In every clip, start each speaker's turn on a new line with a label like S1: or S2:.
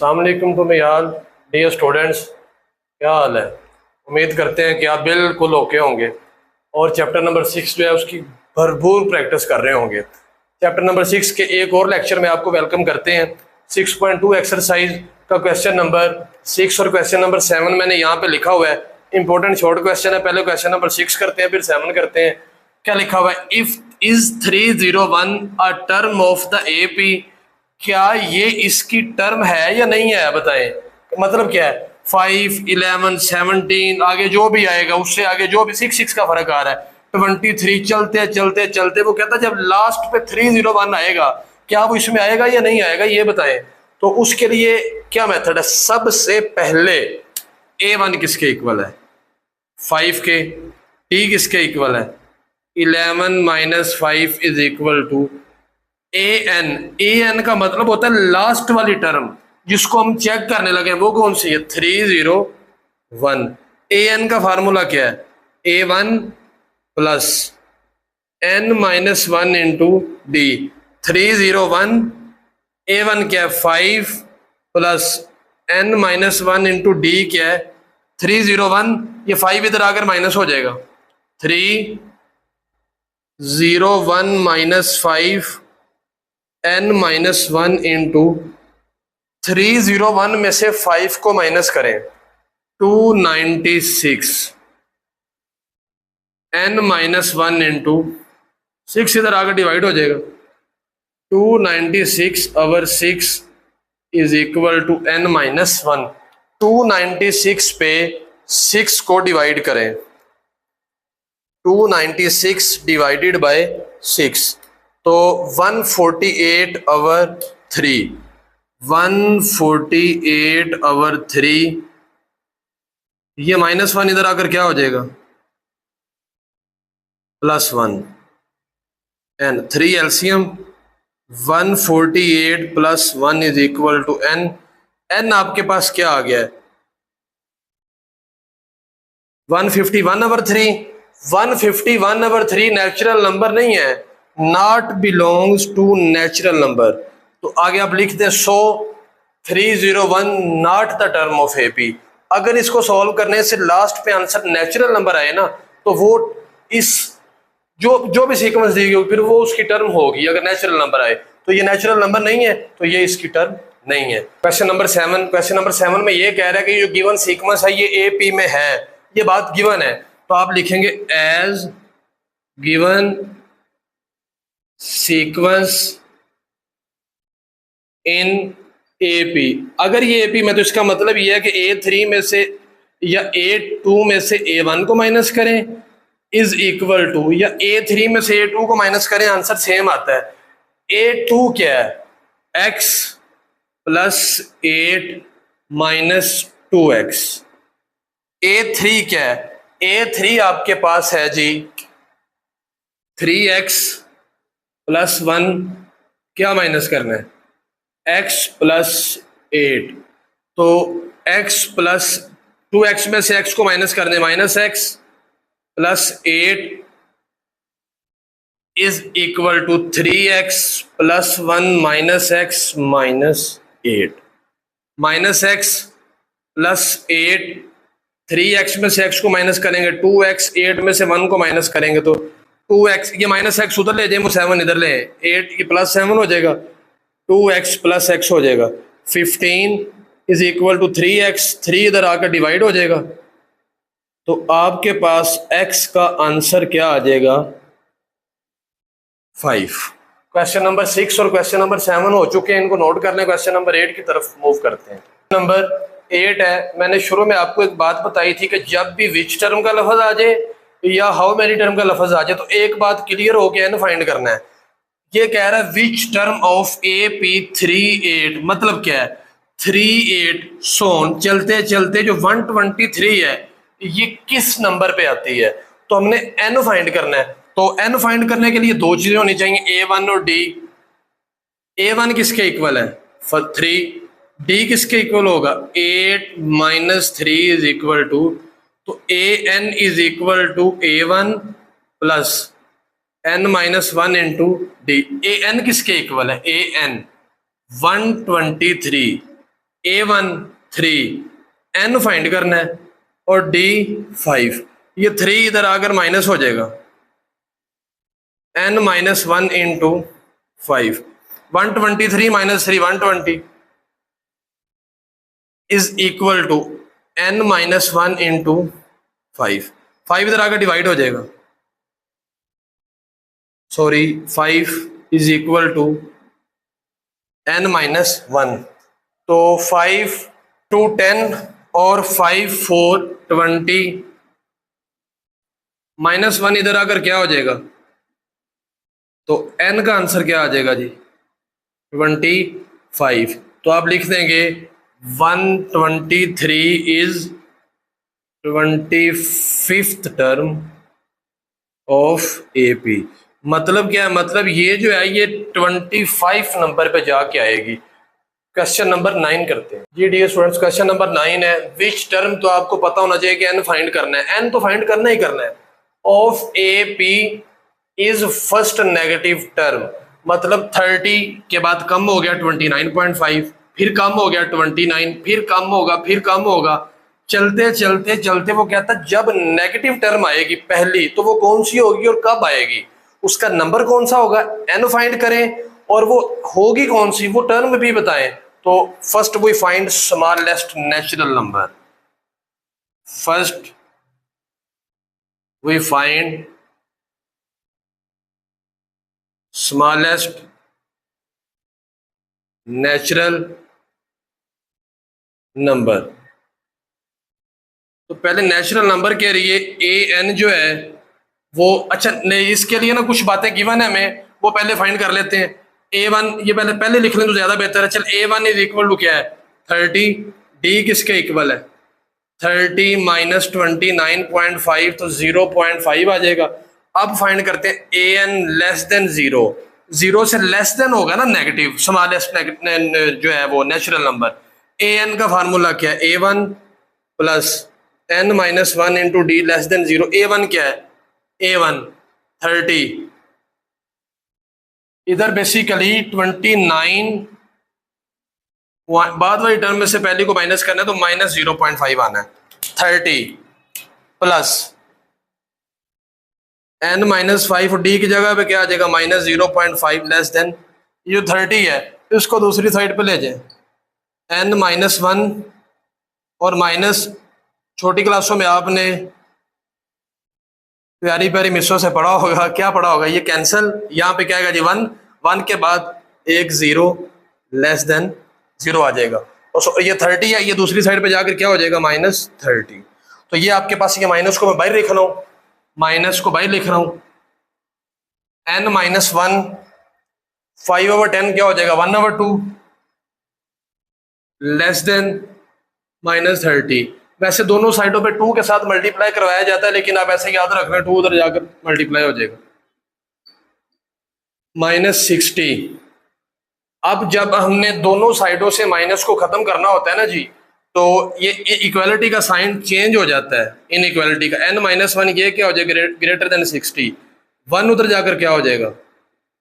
S1: अस्सलाम वालेकुम टू यार डियर स्टूडेंट्स, क्या हाल है। उम्मीद करते हैं कि आप बिल्कुल ओके होंगे और चैप्टर नंबर 6 जो है उसकी भरपूर प्रैक्टिस कर रहे होंगे। चैप्टर नंबर 6 के एक और लेक्चर में आपको वेलकम करते हैं। 6.2 एक्सरसाइज का क्वेश्चन नंबर 6 और क्वेश्चन नंबर 7 मैंने यहाँ पे लिखा हुआ है। इंपॉर्टेंट शॉर्ट क्वेश्चन है। पहले क्वेश्चन नंबर 6 करते हैं, फिर 7 करते हैं। क्या लिखा हुआ है? If is 301 a term of the AP, क्या ये इसकी टर्म है या नहीं है, बताएं। मतलब क्या है? 5, 11, 17 आगे जो भी आएगा, उससे आगे जो भी 6 का फर्क आ रहा है, 23 चलते चलते चलते वो कहता है जब लास्ट पे 301 आएगा, क्या वो इसमें आएगा या नहीं आएगा, ये बताएं। तो उसके लिए क्या मेथड है? सबसे पहले A1 किसके इक्वल है? 5 के। T किसके इक्वल है? 11 minus 5 is equal to an का मतलब होता है लास्ट वाली टर्म, जिसको हम चेक करने लगे वो कौन सी है? 301। an का फार्मूला क्या है? a1 plus n minus 1 into D. 301 a1 क्या है? 5 plus n minus 1 into D क्या है? 301। ये 5 इधर आकर माइनस हो जाएगा। 301 माइनस 5 n माइनस 1 इंटू 301 में से 5 को माइनस करें 296। n माइनस 1 इंटू 6 इधर आकर डिवाइड हो जाएगा। 296 over 6 is equal to n minus 1। 296 पे 6 को डिवाइड करें। 296 डिवाइडेड बाय 6 तो 148 ओवर 3। 148 ओवर 3, ये माइनस 1 इधर आकर क्या हो जाएगा? +1 n। 3 LCM 148 plus 1 is equal to n। n आपके पास क्या आ गया है? 151 ओवर 3। 151 ओवर 3 नेचुरल नंबर नहीं है, not belongs to natural number. तो आगे आप लिखते हैं so 301 not the term of AP. अगर इसको सॉल्व करने से लास्ट पे आंसर नेचुरल नंबर आए ना, तो वो इस जो भी सीक्वेंस दी गई फिर वो उसकी टर्म होगी। अगर नेचुरल नंबर आए तो ये नेचुरल नंबर नहीं है, तो ये इसकी टर्म नहीं है। Question number 7। क्वेश्चन नंबर 7 में ये कह रहा है कि जो गिवन सीक्वेंस है ये एपी में है, ये बात गिवन है। तो आप लिखेंगे as given sequence in AP. अगर ये एपी में तो इसका मतलब ये है कि A3 में से या A2 में से A1 को माइनस करें इज इक्वल टू, या A3 में से A2 को माइनस करें, आंसर सेम आता है। A2 क्या है? x plus 8 minus 2x। A3 क्या है? A3 आपके पास है जी 3x प्लस 1, क्या माइनस करना है? x plus 8। तो x प्लस 2x में से x को माइनस करने minus x plus 8 is equal to 3x plus 1 minus x minus 8। Minus x plus 8, 3x में से x को माइनस करेंगे 2x, 8 में से 1 को माइनस करेंगे तो 2x, ये माइनस x उधर ले जाए, वो 7 इधर ले, 8 ये प्लस 7 हो जाएगा, 2x प्लस x हो जाएगा। 15 इज इक्वल टू 3x, 3 इधर आकर डिवाइड हो जाएगा। तो आपके पास x का आंसर क्या आ जाएगा? 5। क्वेश्चन नंबर 6 और क्वेश्चन नंबर 7 हो चुके हैं, इनको नोट कर लें। क्वेश्चन नंबर 8 की तरफ मूव करते हैं। नंबर 8 है, मैंने शुरू में आपको एक बात बताई थी कि जब भी विच टर्म का लफ्ज आ जाए या हाउ मेनी टर्म का लफ्ज आ जाए तो एक बात क्लियर हो गया है ना, फाइंड करना है। ये कह रहा है विच टर्म ऑफ AP38, मतलब क्या है? 38 सोन चलते चलते जो 123 है ये किस नंबर पे आती है? तो हमने n फाइंड करना है। तो n फाइंड करने के लिए दो चीजें होनी चाहिए, A1 और D। A1 किसके इक्वल है? 3। D किसके इक्वल होगा? 8 माइनस 3 इज इक्वल टू, तो AN is equal to A1 plus n minus 1 into D. AN किसके इक्वल है? AN 123 A1 3, n फाइंड करना है और D 5। ये 3 इधर आकर माइनस हो जाएगा, n minus 1 into 5, 123 minus 3 120 is equal to n minus 1 into 5। 5 इधर आकर डिवाइड हो जाएगा, sorry 5 is equal to n minus 1। तो 5 2 10 और 5 4 20, माइनस 1 इधर आकर क्या हो जाएगा, तो n का आंसर क्या आ जाएगा जी 25। तो आप लिख देंगे 123 is 25th term of AP। मतलब क्या है, मतलब ये जो है ये 25 नंबर पे जाके आएगी। क्वेश्चन नंबर 9 करते हैं जी डियर स्टूडेंट्स। क्वेश्चन नंबर 9 है, विच टर्म, तो आपको पता होना चाहिए कि n फाइंड करना है, n तो फाइंड करना ही करना है, of AP is first negative term. मतलब 30 के बाद कम हो गया 29.5, फिर कम हो गया 29, फिर कम होगा, फिर कम होगा, चलते चलते चलते वो कहता है जब नेगेटिव टर्म आएगी पहली तो वो कौन सी होगी और कब आएगी, उसका नंबर कौन सा होगा, n फाइंड करें और वो होगी कौन सी, वो टर्म भी बताएं। तो first we find smallest natural number, first we find smallest natural number. तो पहले नेचुरल नंबर के लिए an जो है वो, अच्छा नहीं, इसके लिए ना कुछ बातें गिवन है हमें, वो पहले फाइंड कर लेते हैं। A1 ये पहले लिख लें तो ज्यादा बेहतर है। चल A1 इज इक्वल टू क्या है 30, D किसके इक्वल है 30 माइनस 29.5, तो 0.5 आ जाएगा। अब फाइंड करते हैं an लेस देन 0, 0 से लेस देन होगा ना नेगेटिव, स्मॉलेस्ट जो है वो नेचुरल नंबर। an का फार्मूला क्या है, A1 plus n minus 1 into D less than 0। A1 क्या है, A1 30, इधर बेसिकली 29, बाद वाली टर्म में से पहले को माइनस करना है तो माइनस 0.5 आना है। 30 प्लस n माइनस 5, डी की जगह पे क्या आ जाएगा माइनस 0.5 लेस देन, ये 30 है इसको दूसरी साइड पे ले जाए, n माइनस 1 और माइनस, छोटी क्लासों में आपने प्यारी प्यारी मिसों से पढ़ा होगा, क्या पढ़ा होगा, ये कैंसल, यहाँ पे क्या आएगा जी 1, 1 के बाद एक 0 लेस देन 0 आ जाएगा, और ये 30 है, ये दूसरी साइड पे जाकर क्या हो जाएगा माइनस 30। तो ये आपके पास, ये माइनस को मैं बाहर लिख रहा हूँ, माइनस को बाहर लिख रहा हूँ, n माइनस 1 5/10 क्या हो जाएगा 1/2 लेस देन माइनस 30। वैसे दोनों साइडों पे 2 के साथ मल्टीप्लाई करवाया जाता है, लेकिन आप ऐसे याद रखना 2 उधर जाकर मल्टीप्लाई हो जाएगा, माइनस 60। अब जब हमने दोनों साइडों से माइनस को खत्म करना होता है ना जी, तो ये इक्वालिटी का साइन चेंज हो जाता है, इन इक्वालिटी का, n माइनस 1 ये क्या हो जाएगा ग्रेटर देन 60, 1 उधर जाकर क्या हो जाएगा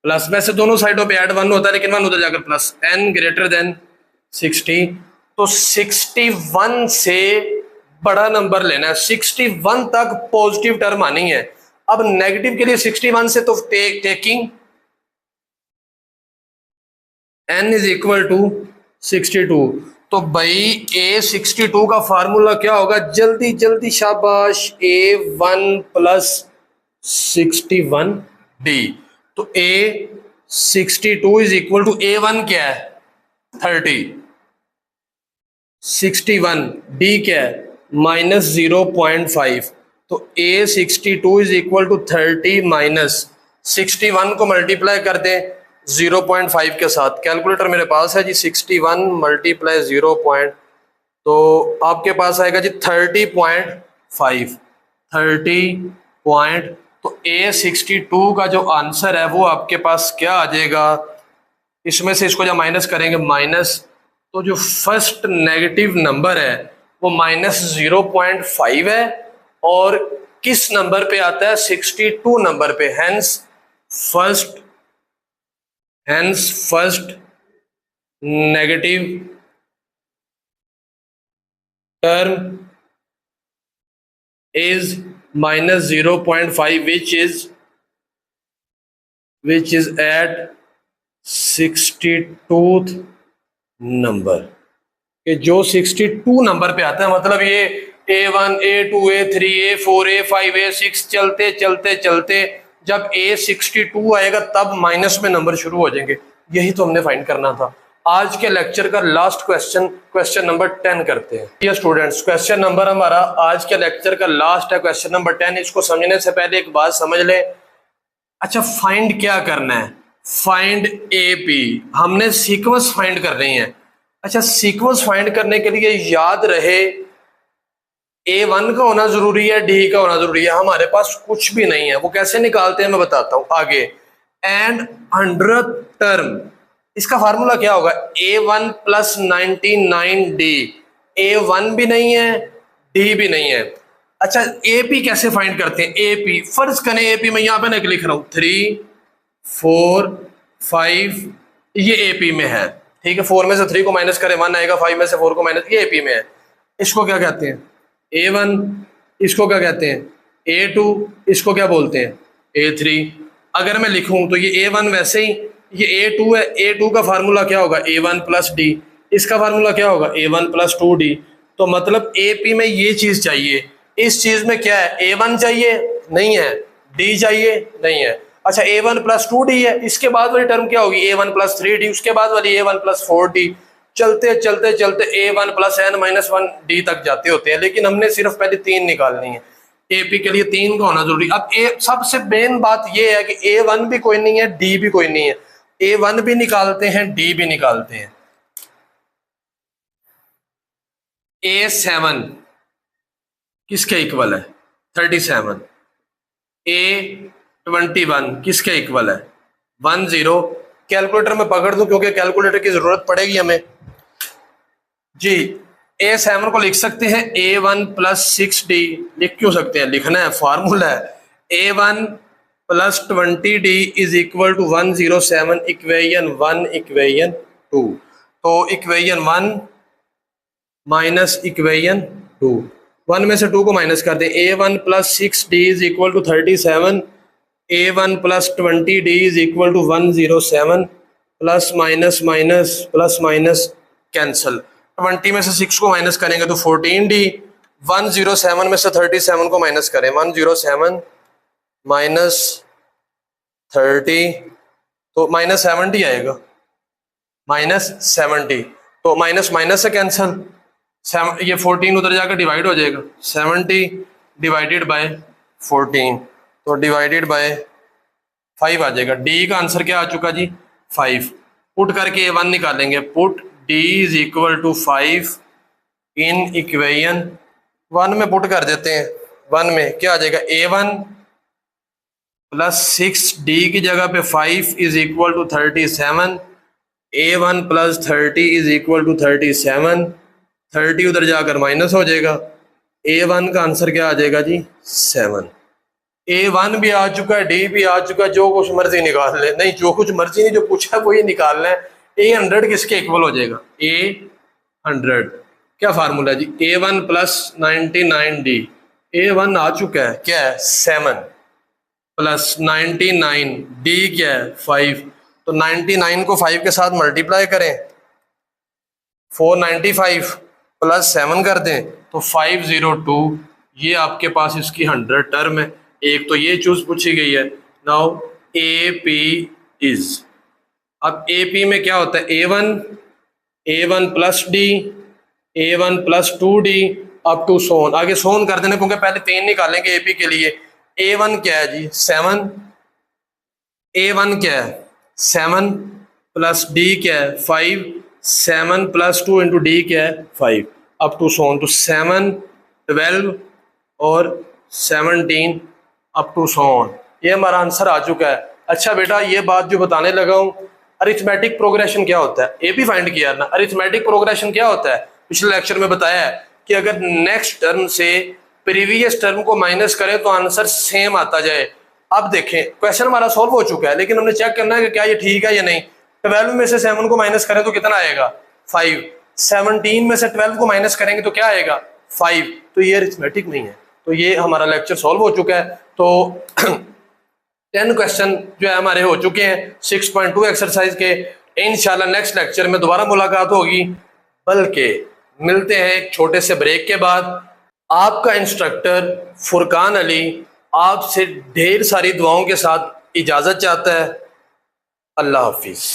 S1: प्लस, वैसे दोनों साइडों पे ऐड 1 होता है लेकिन 1 उधर जाकर प्लस, n ग्रेटर देन 60। तो 61 से बड़ा नंबर लेना है, 61 तक पॉजिटिव टर्म आनी है। अब नेगेटिव के लिए 61 से तो taking n is equal to 62। तो भाई A62 का फार्मूला क्या होगा, जल्दी जल्दी शाबाश, A1 प्लस 61D। तो A62 is equal to A1 क्या है 30, 61, D क्या है माइनस 0.5। तो A62 is equal to 30 minus 61 को मल्टीप्लाई कर दें 0.5 के साथ, कैलकुलेटर मेरे पास है जी, 61 मल्टीप्लाई 0. तो आपके पास आएगा जी 30.5, 30. तो A62 का जो आंसर है वो आपके पास क्या आ जाएगा, इसमें से इसको जब माइनस करेंगे माइनस, तो जो फर्स्ट नेगेटिव नंबर है वो माइनस 0.5 है, और किस नंबर पे आता है 62 नंबर पे, hence first negative term is minus 0.5 which is at 62th number कि जो 62 नंबर पे आता है, मतलब ये A1 A2 A3 A4 A5 A6 चलते चलते चलते जब A62 आएगा तब माइनस में नंबर शुरू हो जाएंगे। यही तो हमने फाइंड करना था। आज के लेक्चर का लास्ट क्वेश्चन नंबर 10 करते हैं। ये स्टूडेंट्स, क्वेश्चन नंबर हमारा आज के लेक्चर का लास्ट है, क्वेश्चन नंबर 10। इसको समझने से पहले एक बात समझ लें। अच्छा, फाइंड क्या करना है? Find AP। हमने सीक्वेंस फाइंड कर रही हैं। अच्छा, सीक्वेंस फाइंड करने के लिए याद रहे A1 का होना जरूरी है, D का होना जरूरी है। हमारे पास कुछ भी नहीं है। वो कैसे निकालते हैं मैं बताता हूं आगे। एंड 100th टर्म, इसका फार्मूला क्या होगा? A1 plus 99D। A1 भी नहीं है, D भी नहीं है। अच्छा, AP कैसे फाइंड करते हैं? AP फर्ज करें AP में यहां पे ना लिख रहा हूं 3 4 5, ये AP में है, ठीक है। 4 में से 3 को माइनस करें 1 आएगा, 5 में से 4 को माइनस, ये AP में है। इसको क्या कहते हैं? A1। इसको क्या कहते हैं? A2। इसको क्या बोलते हैं? A3। अगर मैं लिखूं तो ये A1 वैसे ही, ये A2 है। A2 का फार्मूला क्या होगा? A1 plus D। इसका फार्मूला क्या होगा? A1 plus 2D। तो मतलब AP में ये चीज चाहिए। इस चीज में क्या है? A1 चाहिए, नहीं है। D चाहिए, नहीं है। अच्छा, A1 प्लस 2D है। इसके बाद वाली टर्म क्या होगी? A1 plus 3D। उसके बाद वाली A1 प्लस 4D। चलते चलते चलते A1 प्लस n-1D तक जाते होते हैं, लेकिन हमने सिर्फ पहले 3 निकालनी है। AP के लिए 3 का होना जरूरी। अब सबसे मेन बात यह है कि A1 भी कोई नहीं है, D भी कोई नहीं है। A1 भी निकालते हैं, D भी निकालते हैं। A7 किसके इक्वल है? 37। A21 किसके इक्वल है? 10। कैलकुलेटर में पकड़ दूं क्योंकि कैलकुलेटर की जरूरत पड़ेगी हमें जी। A7 को लिख सकते हैं A1 प्लस 6D। लिख क्यों सकते हैं? लिखना है, फार्मूला है। A1 plus 20D is equal to 107, equation 1 equation 2। तो इक्वेशन 1 माइनस इक्वेशन 2, 1 में से 2 को माइनस कर दें। A1 plus 6D is equal to 37, A1 plus 20D is equal to 107, plus minus cancel. 20 में से 6 को माइनस करेंगे तो 14D। 107 में से 37 को माइनस करें, 107 माइनस 30 तो माइनस 70 आएगा, माइनस 70। तो माइनस माइनस से कैंसल, ये 14 उधर जाकर डिवाइड हो जाएगा। 70 डिवाइडेड बाय 14 तो डिवाइडेड बाय 5 आ जाएगा। डी का आंसर क्या आ चुका जी? 5। पुट करके A1 निकालेंगे। Put D is equal to 5 in equation 1 में पुट कर देते हैं। 1 में क्या आ जाएगा? A1 प्लस 6D की जगह पे 5 is equal to 37। A1 plus 30 is equal to 37। 30 उधर जाकर माइनस हो जाएगा। A1 का आंसर क्या आ जाएगा जी? 7। A1 भी आ चुका है, D भी आ चुका है। जो कुछ मर्जी निकाल ले, नहीं जो कुछ मर्जी नहीं, जो पूछा है वही निकालना है। A100 किसके इक्वल हो जाएगा? A100 क्या फार्मूला जी? A1 plus 99D। A1 आ चुका है, क्या है? 7 प्लस 99D क्या है? 5। तो 99 को 5 के साथ मल्टीप्लाई करें, 495 प्लस 7 कर दें तो 502। ये आपके पास इसकी 100 टर्म है। एक तो ये चूज पूछी गई है। नाउ AP इज, अब AP में क्या होता है? A1 plus D, A1 plus 2D up to so on. आगे सोन कर देना क्योंकि पहले 3 निकालेंगे AP के लिए। A1 क्या है जी? 7। A1 क्या है? 7 प्लस D क्या है? 5। 7 प्लस 2 इंटू D क्या है? 5 अप टू सोन। तो 7 12 और 17 अप टू सोन। ये हमारा आंसर आ चुका है। अच्छा बेटा, ये बात जो बताने लगा हूं, अरिथमेटिक प्रोग्रेशन क्या होता है? AP फाइंड किया ना। अरिथमेटिक प्रोग्रेशन क्या होता है? पिछले लेक्चर में बताया है कि अगर नेक्स्ट टर्म से प्रीवियस टर्म को माइनस करें तो आंसर सेम आता जाए। अब देखें, क्वेश्चन हमारा सॉल्व हो चुका है, लेकिन हमने चेक करना है कि क्या ये ठीक है या नहीं। 12 में से 7 को माइनस करें तो कितना आएगा? 5। 17 में से 12 को माइनस करेंगे तो क्या आएगा 5। तो ये अरिथमेटिक नहीं है। तो ये हमारा लेक्चर सॉल्व हो चुका है। तो 10 क्वेश्चन जो है हमारे हो चुके हैं 6.2 एक्सरसाइज के। इंशाल्लाह नेक्स्ट लेक्चर में दोबारा मुलाकात होगी, बल्कि मिलते हैं एक छोटे से ब्रेक के बाद। आपका इंस्ट्रक्टर फुरकान अली आपसे ढेर सारी दुआओं के साथ इजाज़त चाहता है। अल्लाह हाफिज़।